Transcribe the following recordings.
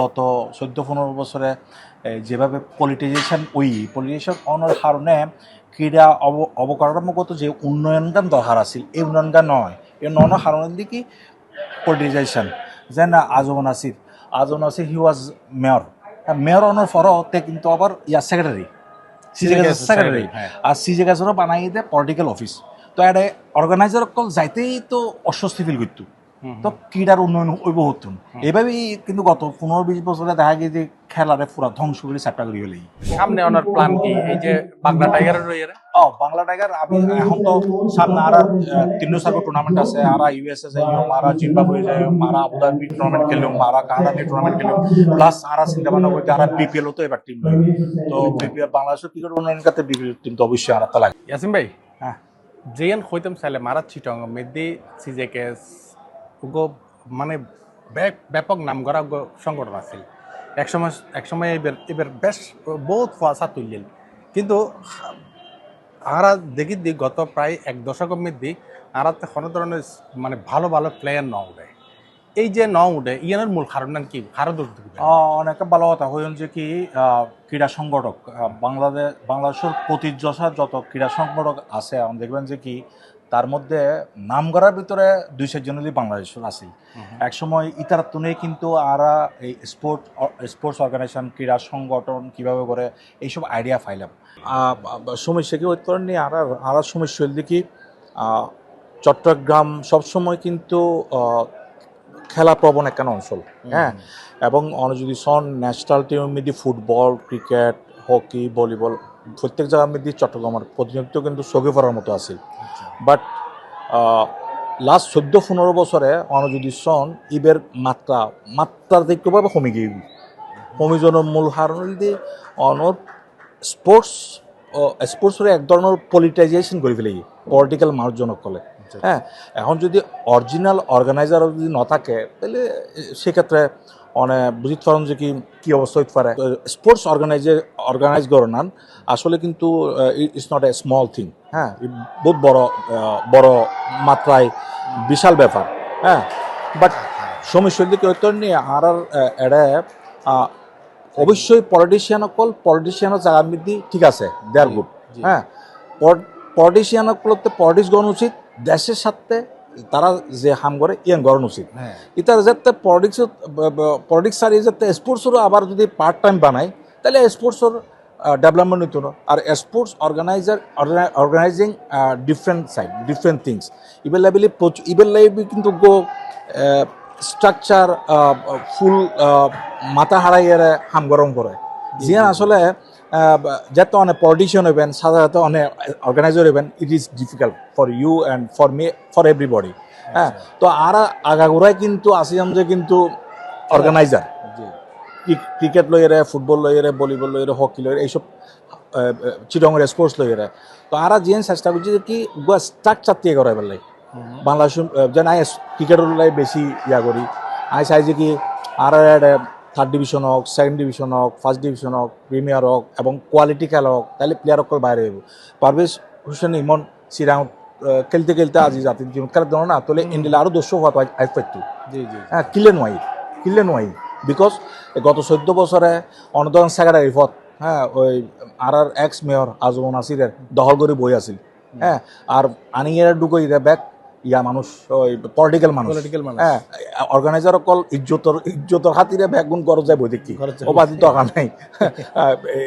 গত 14-15 বছরে যেভাবে পলিটিশিয়ান অনার কারণে ক্রীড়া অবকাঠামোগত যে উন্নয়নগান দরকার আছিল এই উন্নয়নগান নয় এই ননের কারণে দিকে পলিটিশিয়ান যেন আজম নাসির হি ওয়াজ মেয়র অনার ফরতে কিন্তু আবার সেক্রেটারি সেক্রেটারি আর সিজে গাছেরও বানাই দেয় পলিটিক্যাল অফিস তো এটা অর্গানাইজার কল যাইতেই তো অস্বস্তি ফিল করতো তো ক্রীড়ার উন্নয়ন হইব হতুন এইভাবেই কিন্তু গত 15-20 বছরে দেখা গিয়ে যে খেলারে পুরা ধ্বংস করে চাপটা করি হলেই সামনে ওনার প্ল্যান কি এই যে বাংলা টাইগারের রইয়ারে বাংলা টাইগার আমি এখন তো সামনে আর 3 সার্কো টুর্নামেন্ট আছে আর ইউএসএ যাই মারা জিম্বাবুয়ে যাই মারা আবুধাবি টুর্নামেন্ট খেললাম মারা কানাডা টুর্নামেন্ট খেললাম প্লাস আর চিন্তা ভাবনা করতে আর বিপিএল তো এবার টিম তো বিপিএল বাংলাদেশের ক্রিকেট উন্নয়ন করতে বিপিএল টিম তো অবশ্যই আর লাগে ইয়াসিন ভাই হ্যাঁ জেন হইতাম চাইলে মারা চিটং মেদি সিজেকেস উগো মানে ব্যাপক নাম করা সংগঠন আছিল একসময় এবার বেশ বহুত ফাঁসা তুললেন কিন্তু আরা দেখি দি গত প্রায় 1 দশকের মধ্যে আরাতে কোনো ধরনের মানে ভালো ভালো প্লেয়ার ন উঠে এই যে ন উঠে ইয়ানের মূল কারণ কি কারো দোষ দিবে অনেক ভালো কথা হইন যে কি ক্রীড়া সংগঠক বাংলাদেশের প্রতিযশা যত ক্রীড়া সংগঠক আছে দেখবেন যে কি তার মধ্যে নাম করার ভিতরে 2-4 জনেরই বাংলাদেশের আছিল একসময় ইতারাত্তনে কিন্তু আরা এই স্পোর্টস অর্গানাইজেশন ক্রীড়া সংগঠন কিভাবে করে এইসব আইডিয়া পাইলাম সমস্যা কি ওই কারণে আর সমস্যা হল দেখি চট্টগ্রাম সবসময় কিন্তু খেলা প্রবণ একটা অঞ্চল হ্যাঁ এবং যদি সন ন্যাশনাল টিমের মধ্যে ফুটবল ক্রিকেট হকি ভলিবল প্রত্যেক জায়গার মধ্যে চট্টগ্রামের প্রতিনিধিত্ব কিন্তু চোখে পড়ার মতো আছে বাট লাস্ট 14-15 বছরে যদি সন ইবের মাত্রা দেখতে কমে গিয়ে কমিজনের মূল কারণ দিয়ে অনর স্পোর্টসের এক ধরনের পলিটাইজেশন করে ফেলে পলিটিক্যাল মানুষজনক কলে হ্যাঁ এখন যদি অরিজিনাল অর্গানাইজার যদি না থাকে তাহলে সেক্ষেত্রে অনেক বুঝতে পারেন যে কি অবস্থা হতে পারে স্পোর্টস অর্গানাইজ করান আসলে কিন্তু it's not a small thing হ্যাঁ বহুত বড় মাত্রায় বিশাল ব্যাপার হ্যাঁ বাট সমস্যার দিকে হইতে নিয়ে আর এটা অবশ্যই পলিটিশিয়ানের জায়গার মধ্যে ঠিক আছে দে আর গুড হ্যাঁ পলিটিশিয়ানগুলোতে পলিটিক্স গণ উচিত দেশের সাথে তারা যে হাম করে ইয়ান গড়ন উচিত ইতার যাতে পলিটিক্স আর যাতে স্পোর্টসেরও আবার যদি পার্ট টাইম বানায় তাহলে স্পোর্টসের ডেভেলপমেন্ট হইতো না আর স্পোর্টস অর্গানাইজিং ডিফারেন্ট থিংস ইবেল লাইবি কিন্তু গো স্ট্রাকচার ফুল মাথা হারাইয়ারে হাম গরম করে জিয়ান আসলে যাতে অনেক পলিটিশিয়ান হইবেন সাধারণত অনেক অর্গানাইজার হইবেন it is difficult for you and for me for everybody হ্যাঁ তো আর আগাগোড়ায় কিন্তু আসিয়াম যে কিন্তু অর্গানাইজার ক্রিকেট লইরে ফুটবল লইরে ভলিবল লইরে হকি লইরে এইসব চিটংয়ের স্পোর্টস লইরে তো আর জিয়ান চেষ্টা করছি যে কি স্ট্রাকচার দিয়ে করাই পেলাই বাংলাদেশ যেন আই ক্রিকেটের লাই বেশি ইয়া করি আই চাই যে কি আর থার্ড ডিভিশন হোক সেকেন্ড ডিভিশন হোক ফার্স্ট ডিভিশন হোক প্রিমিয়ার হোক এবং কোয়ালিটি খেলা হোক তাহলে প্লেয়ার অকল বাইরে হইব পারভেজ হোসেন ইমন সিরাং খেলতে আজি জাতির জীবন খেলার ধরো না তাহলে ইন্ডিয়া আরও 200 হওয়া আইফ পাইতো হ্যাঁ কিলে নোয়াই বিকজ গত 14 বছরে অনদন সেক্রেটারি পদ হ্যাঁ ওই আর এক্স মেয়র আজম নাসিরের দখল করে বই আছিল হ্যাঁ আর আনিয়ে ঢুকই ব্যাক ইয়া মানুষ ওই পলিটিক্যাল মানুষ হ্যাঁ অর্গানাইজার অকল ইজ্জতর খাতিরে ব্যাগুন গরজ যায় বই দেখি ও বাদি তো আঁকা নাই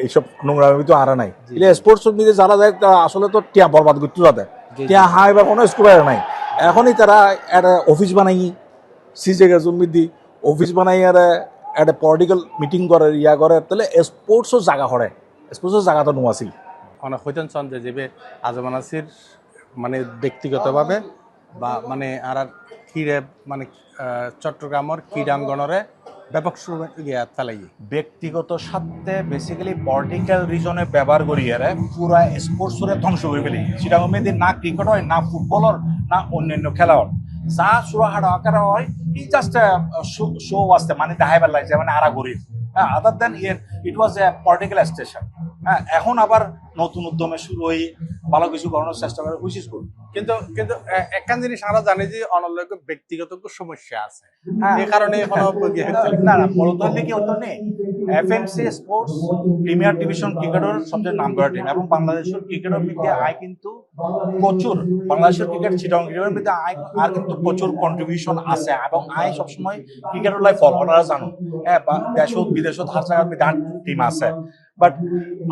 এইসব নোংরামি তো আরা নাই এলে স্পোর্টস মিলে যারা যায় তারা আসলে তো টিয়া বরবাদ করতে যাতে টিয়া হাই বা কোনো স্কুল নাই এখনই তারা একটা অফিস বানাই সিজে জমিদি অফিস বানাই আর একটা পলিটিক্যাল মিটিং করে ইয়া করে তাহলে স্পোর্টসও জায়গা করে স্পোর্টসের জায়গা তো নোয়াছিল অনেক হইতেন চন্দ্রে যে আজম নাসির মানে ব্যক্তিগতভাবে বা মানে আর ক্রীড়া মানে চট্টগ্রামের ক্রীড়াঙ্গনরে ব্যাপক চালাই ব্যক্তিগত স্বার্থে বেসিক্যালি পলিটিক্যাল রিজনে ব্যবহার করি আর পুরা স্পোর্টসরে ধ্বংস করে ফেলি সেটা মেয়েদের না ক্রিকেট হয় না ফুটবলর না অন্যান্য খেলা হয় যা সুরাহাট আকার হয় ই জাস্ট শো আসতে মানে দেখাইবার লাগছে মানে আরা গরিব হ্যাঁ আদার দেন ইট ওয়াজ এ পলিটিক্যাল স্টেশন হ্যাঁ এখন আবার নতুন উদ্যমে শুরু হয়ে ভালো কিছু করানোর চেষ্টা করে বিশেষ করি কিন্তু কিন্তু একখান জিনিস আমরা জানি যে অনলকে ব্যক্তিগত সমস্যা আছে, হ্যাঁ। এই কারণে কোনো না না মূলত হলে কি হতো নেই এফএমসি স্পোর্টস প্রিমিয়ার ডিভিশন ক্রিকেটের সবচেয়ে নাম করা টিম এবং বাংলাদেশের ক্রিকেটের মধ্যে আয় কিন্তু প্রচুর বাংলাদেশের ক্রিকেট চিটং ক্রিকেটের মধ্যে আয় আর কিন্তু প্রচুর কন্ট্রিবিউশন আছে এবং আয় সবসময় ক্রিকেটের লাই ফল আপনারা জানো হ্যাঁ দেশ বিদেশত হার জায়গার মধ্যে টিম আছে বাট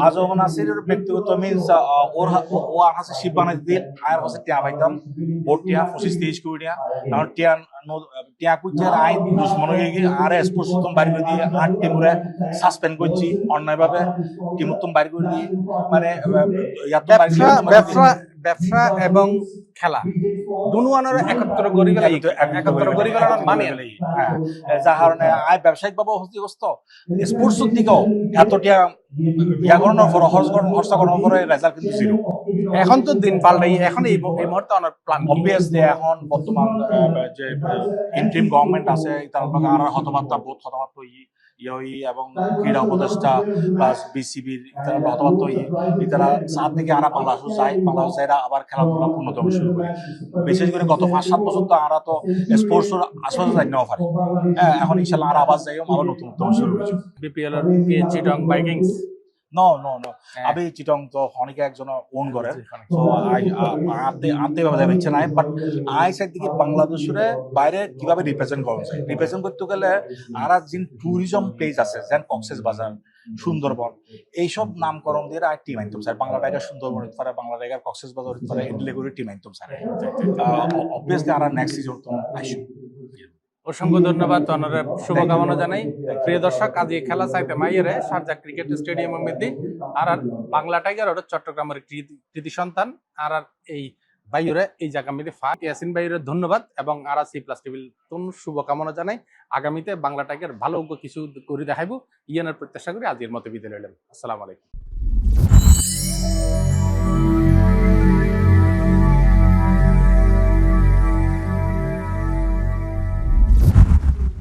আজম নাসিরের ব্যক্তিগত মিনস ও আছে শিব বানাই দিল আয়ের কাছে টিয়া পাইতাম বোর্ড টিয়া 25-30 কোটি টিয়া কারণ টিয়া কুইচার আইন দুশ্মন হয়ে গিয়ে আর স্পোর্টস উত্তম বাড়ি করে দিয়ে 8 টিমরে সাসপেন্ড করছি অন্যায়ভাবে টিম উত্তম বাড়ি করে দিয়ে মানে ব্যবসা এবং খেলা দুনুয়ানোর একত্র গড়ি গেলে একত্র গড়ি গেল মানে যার কারণে আয় ব্যবসায়িক ভাবে ক্ষতিগ্রস্ত স্পোর্টস দিকেও এতটা ব্যাকরণ খরচা করার পরে রেজাল্ট কিন্তু জিরো এখন তো দিন পাল্টাই এখন এই মুহূর্তে অনেক প্ল্যান অবভিয়াসলি এখন বর্তমান যে ইন্টারিম গভর্নমেন্ট আছে তার লগে আর হতবার্তা বোধ হতবার্তা ইয়ে এবং ক্রীড়া উপদেষ্টা প্লাস বিসিবির হতবার্তা তারা সাত থেকে আরা বাংলাদেশ যায় বাংলাদেশ যায় আবার খেলাধুলা পূর্ণতম শুরু করে বিশেষ করে গত 5-7 বছর তো আমরা তো স্পোর্টসের আশপাশে যাই নেওয়া পারি হ্যাঁ এখন ইনশাল্লাহ আর আবার যাই আবার নতুন শুরু হয়েছে বিপিএল এর চিটং ভাইকিংস No. আমি চিটং তো অনেকে একজন ওন করে তো আনতে ভাবে যাবে ইচ্ছা নাই বাট আই সাইড থেকে বাংলাদেশের বাইরে কিভাবে রিপ্রেজেন্ট করা যায় রিপ্রেজেন্ট করতে গেলে আর যিন ট্যুরিজম প্লেস আছে যেন কক্সেস বাজার সুন্দরবন এইসব নামকরণ দিয়ে আর টিম আনতাম স্যার বাংলা টাইগার সুন্দরবন হতে পারে বাংলা টাইগার কক্সেস বাজার হতে পারে এগুলো করে টিম আনতাম স্যার অবভিয়াসলি আর নেক্সট সিজন তো আসুন অসংখ্য ধন্যবাদ অনারের শুভকামনা জানাই প্রিয় দর্শক আজ এই খেলা চাইতে মাইয়ারে শারজা ক্রিকেট স্টেডিয়ামের মধ্যে আর বাংলা টাইগার ওটা চট্টগ্রামের কৃতি সন্তান আর এই বাইরে এই জায়গা মধ্যে ইয়াসিন বাইরে ধন্যবাদ এবং আর C+ টিভির শুভকামনা জানাই আগামীতে বাংলা টাইগার ভালো কিছু করে দেখাইবো ইয়ানের প্রত্যাশা করি আজকের মতো বিদায় নিলাম আসসালামু আলাইকুম